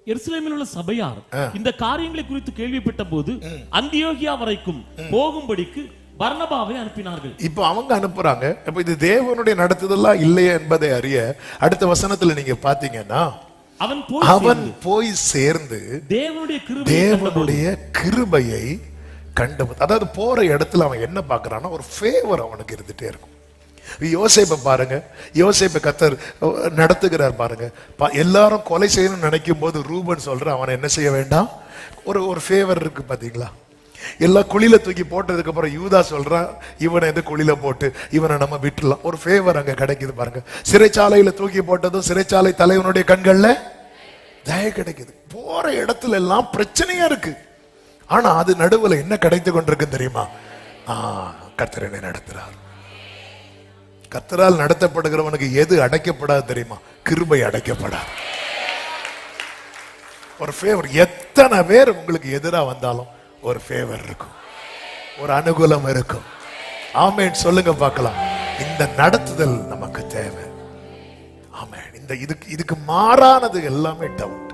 B: எருசலேமில் உள்ள சபையார் இந்த காரியங்களை குறித்து கேள்விப்பட்ட போது அந்தியோகியா வரைக்கும் போகும்படிக்கு பர்னபாவை அனுப்பினார்கள்.
A: இப்ப அவங்க அனுப்புறாங்க. அப்ப இது தேவனுடைய நடத்துதலா இல்லையா என்பதை அறிய அடுத்த வசனத்துல நீங்க பாத்தீங்கன்னா, அவன் போய் சேர்ந்து தேவனுடைய கிருபையை கண்டு, அதாவது போற இடத்துல அவன் என்ன பாக்குறான்னா, ஒரு ஃபேவர் அவனுக்கு இருந்துட்டே இருக்கும். யோசேப்பை பாருங்க, யோசேப்பை கர்த்தர் நடத்துகிறார் பாருங்க. எல்லாரும் கொலை செய்யணும்னு நினைக்கும் போது ரூபன் சொல்ற, அவனை என்ன செய்ய வேண்டாம், ஒரு ஃபேவர் இருக்கு பாத்தீங்களா? எல்லாம் குழியில தூக்கி போட்டதுக்கு அப்புறம் யூதா சொல்றான், இவனை எது குழியில போட்டு இவனை நம்ம விட்டுலாம். ஒரு ஃபேவர் அங்க கிடைக்குது பாருங்க. சிறைச்சாலையில தூக்கி போட்டதும் சிறைச்சாலை தலைவனுடைய கண்கள்ல தய கிடைக்குது. போற இடத்துல எல்லாம் பிரச்சனையா இருக்கு, ஆனா அது நடுவுல என்ன கிடைத்து கொண்டிருக்கு தெரியுமா? கர்த்தர் என்னை நடத்துறார். கர்த்தரால் நடத்தப்படுகிறவனுக்கு எது அடைக்கப்படாது தெரியுமா? கிருபை அடைக்கப்படாது. ஒரு ஃபேவர். எத்தனை பேர் உங்களுக்கு எதிராக வந்தாலும் ஒரு ஃபேவர் இருக்கும், ஒரு அனுகூலம் இருக்கும். ஆமென் சொல்லுங்க பார்க்கலாம். இந்த நடத்துதல் நமக்கு தேவை. ஆமென். இந்த இதுக்கு மாறானது எல்லாமே டவுட்.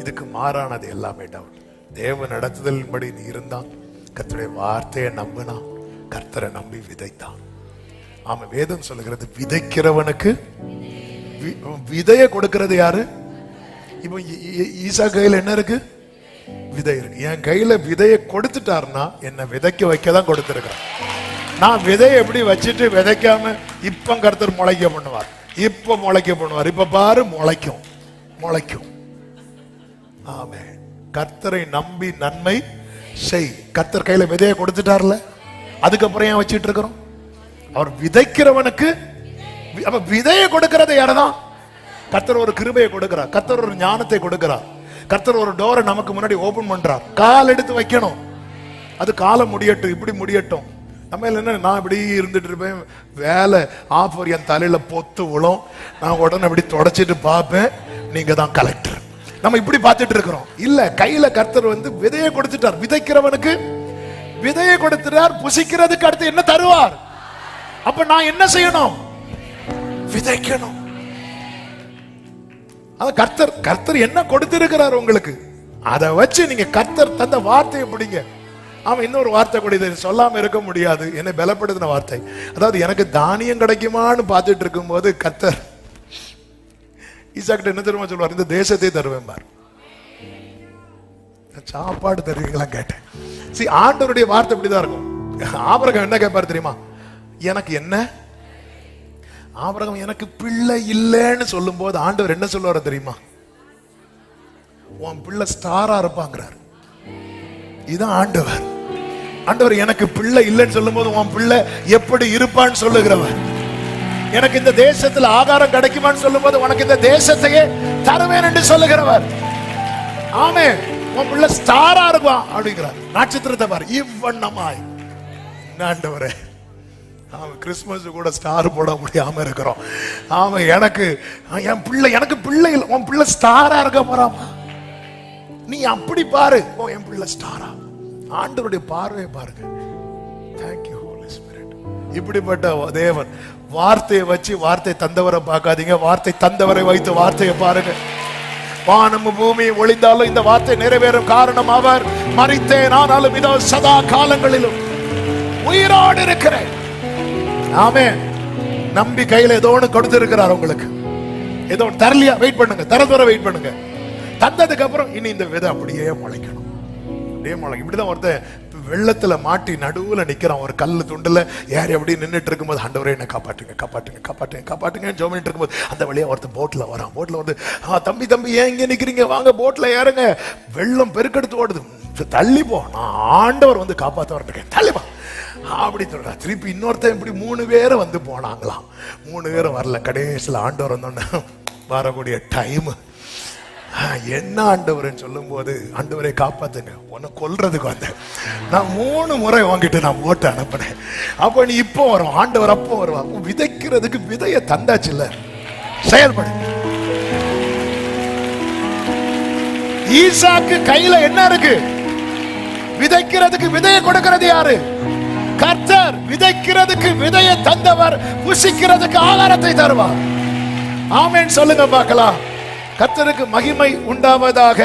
A: இதுக்கு மாறானது எல்லாமே டவுட். தேவ நடத்துதலின்படி நீ இருந்தான், கர்த்தருடைய வார்த்தையை நம்பினா, கர்த்தரை நம்பி விதைத்தான். ஆமா, வேதம் சொல்லுகிறது, விதைக்கிறவனுக்கு விதைய கொடுக்கிறது யாரு? இப்போ ஈசா கையில என்ன இருக்கு? விதை இருக்கு. என் கையில விதைய கொடுத்துட்டாருன்னா என்ன விதைக்க வைக்கதான் கொடுத்திருக்கிறார். நான் விதையை எப்படி வச்சுட்டு விதைக்காம இப்ப கர்த்தர் முளைக்க பண்ணுவார், இப்ப முளைக்க பண்ணுவார். இப்ப பாரு முளைக்கும், முளைக்கும். ஆமே, கர்த்தரை நம்பி நன்மை செய். கர்த்தர் கையில விதையை கொடுத்துட்டார்ல, அதுக்கப்புறம் ஏன் வச்சிட்டு இருக்கிறோம்? அவர் விதைக்கிறவனுக்கு விதையை கொடுக்கிறது யாரதான்? கர்த்தர் ஒரு கிருபையை கொடுக்கிறார், கர்த்தர் ஒரு ஞானத்தை கொடுக்கிறார், கர்த்தர் ஒரு டோரை நமக்கு முன்னாடி ஓபன் பண்றார். கால் எடுத்து வைக்கணும், அது காலம் முடியட்டும், இப்படி முடியட்டும். நம்ம என்ன, நான் இப்படி இருந்துட்டு இருப்பேன், வேலை ஆஃபர் என் தலையில பொத்து விழும், நான் உடனே இப்படி தொடச்சிட்டு பார்ப்பேன், நீங்க தான் கலெக்டர். நம்ம இப்படி பார்த்துட்டு இருக்கிறோம். இல்ல, கையில கர்த்தர் வந்து விதையை கொடுத்துட்டார். விதைக்கிறவனுக்கு விதையை கொடுக்கிறார், புசிக்கிறதுக்கு அடுத்து என்ன தருவார்? அப்ப நான் என்ன செய்யணும்? விதைக்கணும். கர்த்தர் என்ன கொடுத்திருக்கிறார் உங்களுக்கு, அதை வச்சு நீங்க கர்த்தர் தந்த வார்த்தையை பிடிங்க. ஆமா, இன்னொரு வார்த்தை கூட இதை சொல்லாம இருக்க முடியாது, என்னை பலப்படுத்தின வார்த்தை. அதாவது எனக்கு தானியம் கிடைக்குமான்னு பார்த்துட்டு இருக்கும் போது கர்த்தர் ஈசாக்கிட்ட என்ன தெரியுமா சொல்லுவார்? இந்த தேசத்தை தருவேன் பார். சாப்பாடு தருவீங்களா கேட்டேன். ஆண்டவருடைய வார்த்தை இப்படிதான் இருக்கும். ஆபிரகாம் என்ன கேட்பாரு தெரியுமா? எனக்கு என்ன? ஆபிரகாம் எனக்கு பிள்ளை இல்லைன்னு சொல்லும் போது ஆண்டவர் என்ன சொல்லுவாரு தெரியுமா? உன் பிள்ளை ஸ்டாரா இருப்பாங்கிறார். இதுதான் ஆண்டவர். ஆண்டவர் எனக்கு பிள்ளை இல்லைன்னு சொல்லும் போது உன் பிள்ளை எப்படி இருப்பான்னு சொல்லுகிறவர். எனக்கு இந்த தேசத்துல ஆகாரம் கிடைக்குமான்னு சொல்லும் போது உனக்கு இந்த தேசத்தையே தருவேன் என்று சொல்லுகிறவர். ஆமே, உன் பிள்ளை ஸ்டாரா இருப்பான் அப்படிங்கிறார். நட்சத்திரத்தை பாரு இவ்வண்ணமாய். ஆண்டவரே, கிறிஸ்துமஸ் கூட ஸ்டார் போட முடியாம இருக்கிறோம். ஆமா, எனக்கு என் பிள்ளை, எனக்கு பிள்ளை இல்லை, உன் பிள்ளை ஸ்டாரா இருக்க போறாமா? நீ அப்படி பாரு, என் பிள்ளை ஸ்டாரா. ஆண்டவருடைய பார்வையை பாருங்க. Thank you holy spirit. இப்படிப்பட்ட தேவன் வார்த்தையை வச்சு வார்த்தை தந்தவரை பார்க்காதீங்க, வார்த்தை தந்தவரை வைத்து வார்த்தையை பாருங்க. வானமும் பூமி ஒளிந்தாலும் இந்த வார்த்தை நிறைவேறும் காரணம் அவர். மரித்தேன் ஆனாலும் இதோ சதா காலங்களிலும் உயிரோடு இருக்கிறேன். ஆமென். நம்பி கையில ஏதோ ஒன்று கொடுத்திருக்கிறார் உங்களுக்கு. ஏதோ ஒன்று தரலையா? வெயிட் பண்ணுங்க, தரதுவரை வெயிட் பண்ணுங்க. தந்ததுக்கு அப்புறம் இனி இந்த விதை அப்படியே முளைக்கணும். அப்படியே முளைக்கும். இப்படிதான் ஒருத்தன் வெள்ளத்துல மாட்டி நடுவுல நிக்கிறான், ஒரு கல்லு துண்டுல ஏறி அப்படி நின்றுட்டு இருக்கும்போது ஆண்டவரே என்ன காப்பாட்டுங்க காப்பாட்டுங்க காப்பாட்டுங்க காப்பாட்டுங்க ஜெபம் பண்ணிட்டு இருக்கும்போது அந்த வழியா ஒருத்தன் போட்ல வரான். போட்ல வந்து தம்பி தம்பி ஏன் இங்க நிக்கிறீங்க, வாங்க போட்ல ஏறுங்க, வெள்ளம் பெருக்கெடுத்து ஓடுது, தள்ளி போ, நான் ஆண்டவர் வந்து காப்பாத்த வரேன், தள்ளிப்பா அப்படி சொல்றா. திருப்பி இன்னொருத்தன் இப்படி 3 பேரும் வந்து போனாங்களாம். 3 பேரும் வரல. கடைசியில் ஆண்டவர் வந்தோன்னு வரக்கூடிய டைம் என்ன ஆண்டவர்ன்னு சொல்லும் போது, ஆண்டவரை காப்பாத்துங்க, உன்னை கொல்றதுக்கு வந்தேன், நான் 3 முறை வாங்கிட்டு நான் போட்டு அனுப்பினேன், அப்ப நீ இப்போ வரும் ஆண்டவர், அப்போ வருவா. விதைக்கிறதுக்கு விதைய தந்தாச்சு இல்ல, செயல்படு. ஈசாக்கு கையில என்ன இருக்கு? விதைக்கிறதுக்கு விதையை கொடுக்கிறது யாரு? கர்த்தர். விதைக்கிறதுக்கு விதையை தந்தவர், புசிக்கிறதுக்கு ஆகாரத்தை தருவார். ஆமென் சொல்லுங்க பார்க்கலாம். கர்த்தருக்கு மகிமை உண்டாவதாக.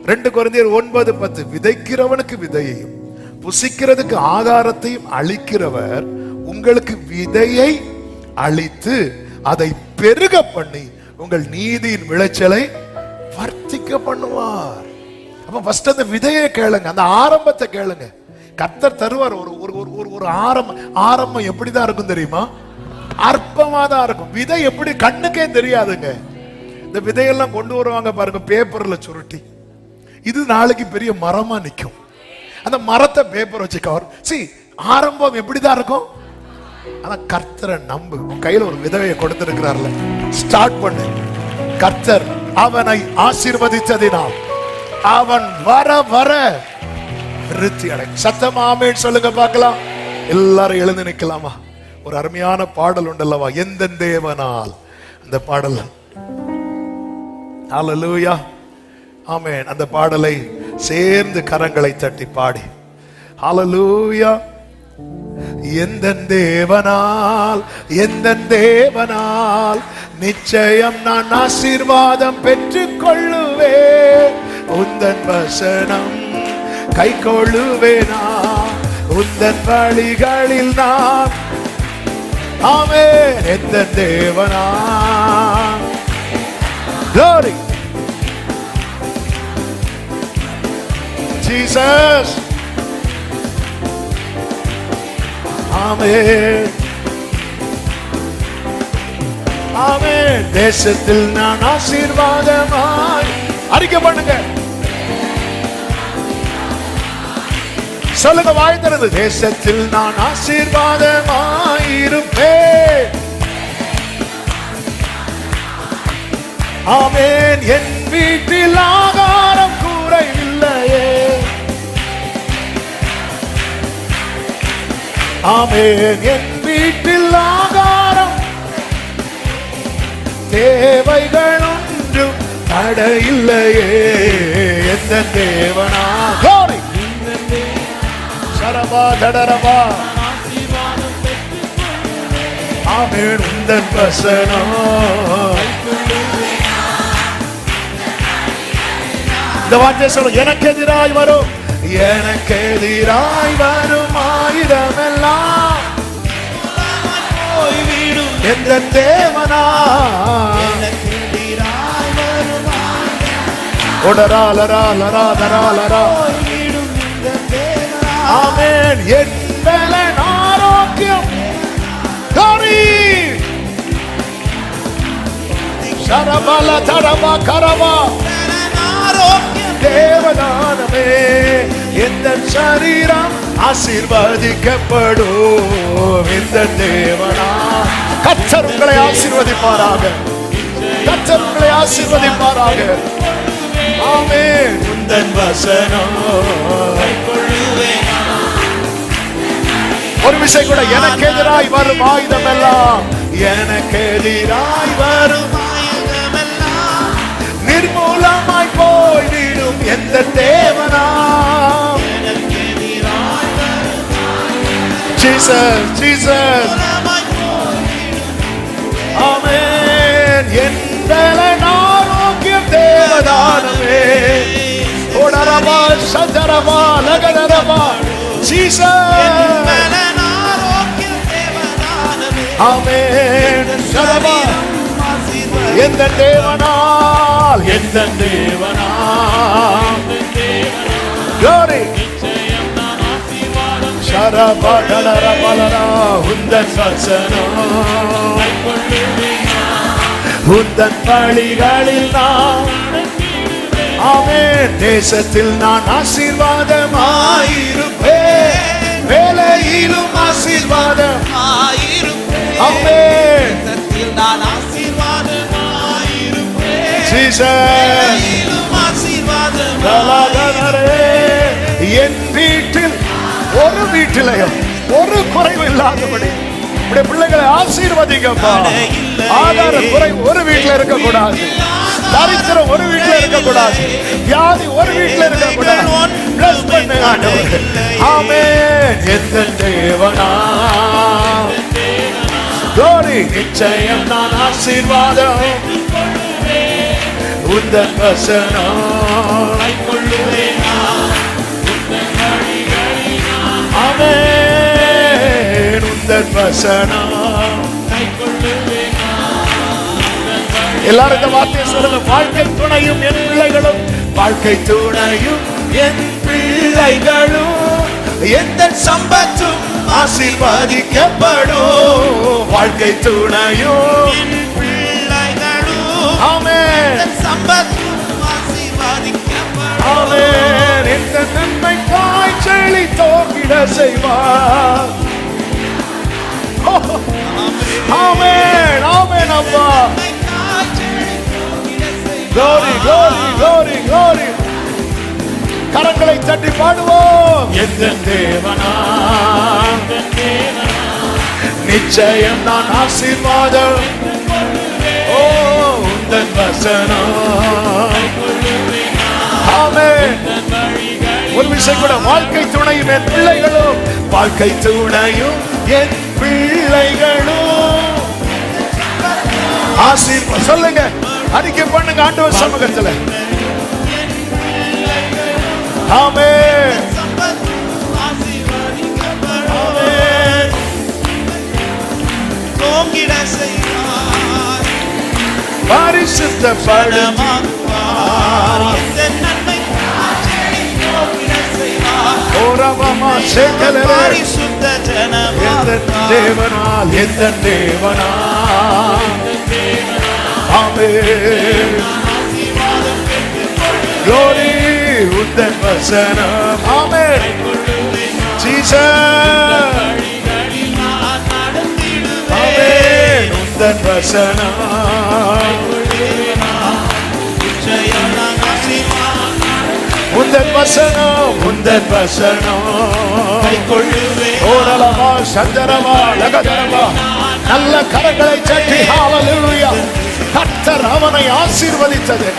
A: 2 கொரிந்தியர் 9:10. விதைக்கிறவனுக்கு விதையையும் புசிக்கிறதுக்கு ஆகாரத்தையும் அளிக்கிறவர் உங்களுக்கு விதையை அளித்து அதை பெருக பண்ணி உங்கள் நீதியின் விளைச்சலை வர்த்திக்க பண்ணுவார். அப்ப ஃபர்ஸ்ட் அந்த விதையை கேளுங்க, அந்த ஆரம்பத்தை கேளுங்க. கர்த்தர் தருவார். ஒரு ஆரம்பம் எப்படிதான் இருக்கும் தெரியுமா? அற்பமா தான் இருக்கும். விதை எப்படி கண்ணுக்கே தெரியாதுங்க. இந்த விதையெல்லாம் கொண்டு வருவாங்க பாருங்க, பேப்பர்ல சுருட்டி, இது நாளைக்கு பெரிய மரமா நிக்கும். அந்த மரத்தை பேப்பர் வச்சு கவர். ஆரம்பம் எப்படிதான் இருக்கும்? ஆனா கர்த்தரை நம்பு. உன் கையில ஒரு விதையை கொடுத்திருக்கிறார்ல, ஸ்டார்ட் பண்ணு. கர்த்தர் அவனை ஆசீர்வதித்ததினால் அவன் வர வர விருத்தி அடை. சத்தமா ஆமென் சொல்லுங்க பார்க்கலாம். எல்லாரும் எழுந்து நிக்கலாமா? ஒரு அருமையான பாடல் உண்டல்லவா, எந்த தேவனால், அந்த பாடல். ஹல்லேலூயா, ஆமென். அந்த பாடலை சேர்ந்து கரங்களை தட்டி பாடி ஹல்லேலூயா. எந்த தேவனால், எந்த தேவனால் நிச்சயம் நான் ஆசீர்வாதம் பெற்றுக் கொள்ளுவேன். உந்தன் வசனம் கை கொள்ளுவேனா, உந்தன் வழிகளில் நான். ஆமென். எந்த தேவனால். Glory Jesus. ஆமென் ஆமென். தேசத்தில் நான் ஆசீர்வாதமாய். அறிக்கை பண்ணுங்க, சொல்லுங்க வாய் திறந்து. தேசத்தில் நான் ஆசீர்வாதமாய் இருப்பேன். ஆமென். என் வீட்டில் ஆகாரம் குறைவில்லையே. ஆமென். என் வீட்டில் ஆகாரம், தேவைகள் ஒன்றும் தடையில்லையே. எந்த தேவனா தரவா தடரவா. ஆமென். உந்தன் வசனம். இந்த வார்த்தை சொல்ல, எனக்கு எதிராய் வரும், எனக்கு எதிராய் வரும் ஆயுதமெல்லாம் போய்விடும் எந்த தேவனா. ஆமென். என் பலன் ஆரோக்கியம் சரபல தரவா கரவா தேவதானமே. எந்த சரீரம் ஆசீர்வதிக்கப்படும் இந்த தேவனா. கர்த்தர் உங்களை ஆசீர்வதிப்பாராக. கர்த்தர் உங்களை ஆசீர்வதிப்பாராக. ஆமென். உந்தன் வசனம். ஒரு விஷயம் கூட, எனக்கு எதிராய் வரும் ஆயுதம் எல்லாம், எனக்கு எதிராய் வரும் ஆயுதமெல்லாம் நிர்மூலமாய் போய்விடும் எந்த தேவனா. Jesus Jesus. ஆமென். என் பலன் ஆரோக்கியம் தேவதானமே. ஓடரவா சதரவா லகதரவா. ஜீசஸ். ஆமென். சதரவா. எந்த தேவனால், எந்த தேவனால். glory. சரபா தடரபலரா. உந்தன் வசனம். உந்தன் வழிகளில் நான். ஆமென். தேசத்தில் நான் ஆசீர்வாதமாயிருப்பேன், வேலையிலும் ஆசீர்வாதமாயிருப்பேன். ஆமென். தேசத்தில் நான் ஆசீர்வாதமாயிருப்பேன், வேலையிலும் ஆசீர்வாதமாயிருப்பேன். என் வீட்டில் ஒரு வீட்டிலையும் ஒரு குறைவு இல்லாதபடி உடைய பிள்ளைகளை ஆசீர்வதிங்கப்பா. ஆதார குறை ஒரு வீட்டில் இருக்கக்கூடாது, தரித்திரம் ஒரு வீட்டில் இருக்கக்கூடாது, வியாதி ஒரு வீட்டில் இருக்கக்கூடாது. பிளஸ் பண்ணுங்க ஆண்டவரே. ஆமென். எந்த தேவனா. glory. நிச்சயம் நான் ஆசீர்வாதம் உந்தன் வசனம். ஆமென். உந்தன் வசனம். எல்லாரும் இந்த வார்த்தையை சொல்லுங்க. வாழ்க்கை துணையும் என் பிள்ளைகளும், வாழ்க்கை துணையும் என் பிள்ளைகளும், எந்த சம்பத்தும் ஆசீர்வதிக்கப்படும். வாழ்க்கை துணையும் என் பிள்ளைகளும். ஆமென். சம்பத்தும் ஆசீர்வதிக்கப்படும். ஆமென். இந்த நன்மை காய்ச்சலை தோக்கிட செய்வார். ஆமென். ஆமென் அப்பா. glory glory glory glory. கரங்களை தட்டி பாடுவோம். எந்த தேவனா. நிச்சயம் நான் ஆசீர்வாதம். ஓ உந்தன் வசனம். ஆமென். ஒரு விஷயம் கூட, வாழ்க்கை துணையும் என் பிள்ளைகளும், வாழ்க்கை துணையும் என் பிள்ளைகளும் ஆசீர்வாதம். சொல்லுங்க, அறிக்கை பண்ணுங்க ஆண்டவர் சமூகத்தில். ஆமென். ஆமென். தோங்கிட செய்வார், பரிசுத்த படுமாக்குவார். இந்த நன்மை காட்சியை தோங்கிட செய்வார். ஓரவமா சேகலே பரிசுத்த ஜனமா. எந்த தேவனால், எந்த தேவனால். ஆமென். glory. உந்தன் வசனம். ஆமென். ஜீசஸ். ஆமென். உந்தன் வசனம். உந்தன் வசனம். உந்தன் வசனம். ஓரளவா சந்தரவா லகதரவா. நல்ல கரங்களை தட்டி ஹalleluya. கர்த்தர் அவனை ஆசீர்வதித்தது.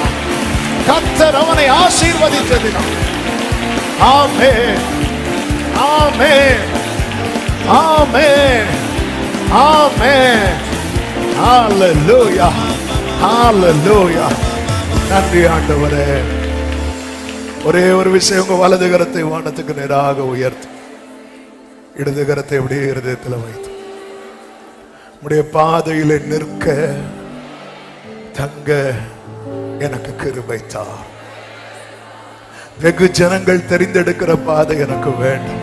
A: கர்த்தர் அவனை ஆசீர்வதித்தது. ஆமென். ஆமென், ஆமென், ஆமென். ஹalleluya, ஹalleluya. நன்றி ஆண்டவரே. ஒரே ஒரு விஷயம், உங்க வலது கரத்தை வானத்துக்கு நேராக உயர்த்து, இடது கரத்தை அப்படியே இருதயத்தில் வைத்து உடைய பாதையில நிற்க தங்க எனக்கு கிருபை தார். வெகு ஜனங்கள் தெரிந்தெடுக்கிற பாதை எனக்கு வேண்டும்.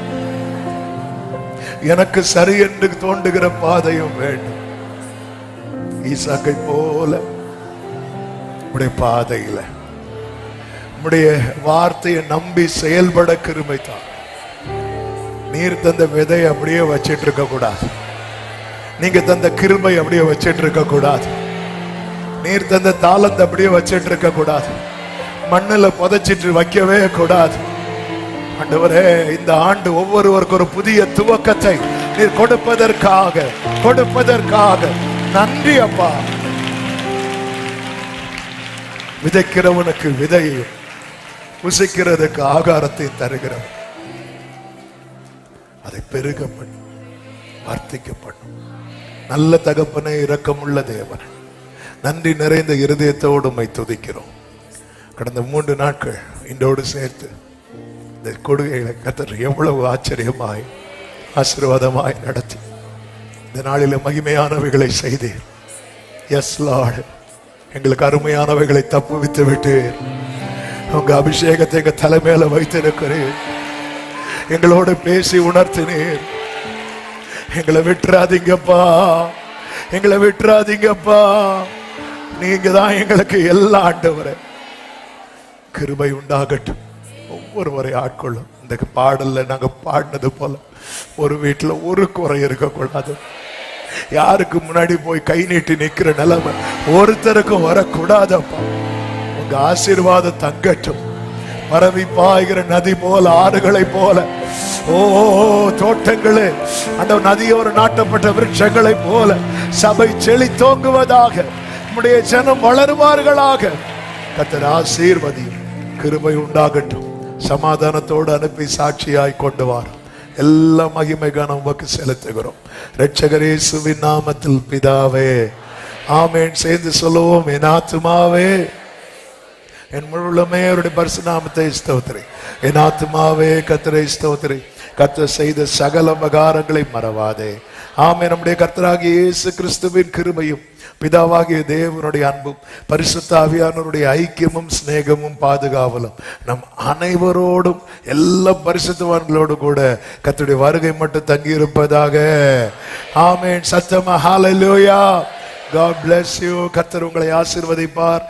A: எனக்கு சரி என்று தோன்றுகிற பாதையும் வேண்டும். ஈசாக்கை போல உடைய பாதையில உடைய வார்த்தையை நம்பி செயல்பட கிருபை தார். நீர் தந்த விதை அப்படியே வச்சிட்டு இருக்க கூடாது. நீங்க தந்த கிருபை அப்படியே வச்சிட்டு இருக்க கூடாது. நீர் தந்த தாளத்தை அப்படியே வச்சிட்டு இருக்க கூடாது. மண்ணுல புதைச்சிட்டு வைக்கவே கூடாது. ஆண்டவரே, இந்த ஆண்டு ஒவ்வொருவருக்கு ஒரு புதிய துவக்கத்தை நீர் கொடுப்பதற்காக நன்றி அப்பா. விதைக்கிறவனுக்கு விதையையும் புசிக்கிறதுக்கு ஆகாரத்தை தருகிறவன் அதை பெருக பண்ணும், வர்த்திக்க பண்ணும். நல்ல தகப்பனை, இரக்கமுள்ள தேவன், நன்றி நிறைந்த இருதயத்தோடு உம்மை துதிக்கிறோம். கடந்த 3 நாட்கள் இன்றோடு சேர்த்து இந்த கொடுகைகளை கர்த்தர் எவ்வளவு ஆச்சரியமாய் ஆசீர்வாதமாய் நடத்தி இந்த நாளில் மகிமையானவைகளை செய்தீர். எஸ் லார்ட், எங்களுக்கு அருமையானவைகளை தப்புவித்து விட்டீர். உங்க அபிஷேகத்தை எங்க தலைமையில வைத்திருக்கிறேன். எங்களோட பேசி உணர்த்தினீர். எங்களை விட்டுறாதீங்கப்பா, எங்களை விட்டுறாதீங்கப்பா. நீங்க தான் எங்களுக்கு எல்லா ஆண்டவரே. கிருபை உண்டாகட்டும், ஒவ்வொருவரை ஆட்கொள்ளும். இந்த பாடல்ல நாங்க பாடினது போல ஒரு வீட்டுல ஒரு குறை இருக்கக்கூடாது. யாருக்கு முன்னாடி போய் கை நீட்டி நிக்கிற நிலைமை ஒருத்தருக்கும் வரக்கூடாதப்பா. உங்க ஆசீர்வாதம் தங்கட்டும். பரவி பாய்கிற நதி போல, ஆறுகளை போல, ஓ தோட்டங்களே, அந்த நதியோர நாட்டப்பட்ட விருட்சங்களை போல சபை செழித்தோங்குவதாக, நம்முடைய ஜனம் வளருவார்களாக. கர்த்தர் ஆசீர்வதியும், கிருபை உண்டாகட்டும். சமாதானத்தோடு அனுப்பி சாட்சியாய் கொண்டு வார். எல்லா மகிமை கனம் உமக்கு செலுத்துகிறோம் இரட்சகர் இயேசுவின் நாமத்தில் பிதாவே, ஆமென். சேர்ந்து சொல்லுவோம், என் ஆத்துமாவே என் முழுமே அவருடைய பரிசு நாமத்தை ஸ்தோத்திரி. என் ஆத்துமாவே கர்த்தரை ஸ்தோத்திரி. கர்த்தர் செய்த சகல உபகாரங்களை மறவாதே. ஆமென். நம்முடைய கர்த்தராகிய இயேசு கிறிஸ்துவின் கிருபையும் பிதாவாகிய தேவனுடைய அன்பும் பரிசுத்த ஆவியானவருடைய ஐக்கியமும் சிநேகமும் பாதுகாவலும் நம் அனைவரோடும் எல்லா பரிசுத்தவான்களோடு கூட கர்த்தருடைய வருகை மட்டும் தங்கி இருப்பதாக. ஆமென். சத்தமா ஹalleluya. God bless you. கர்த்தர் உங்களை ஆசீர்வதிப்பார்.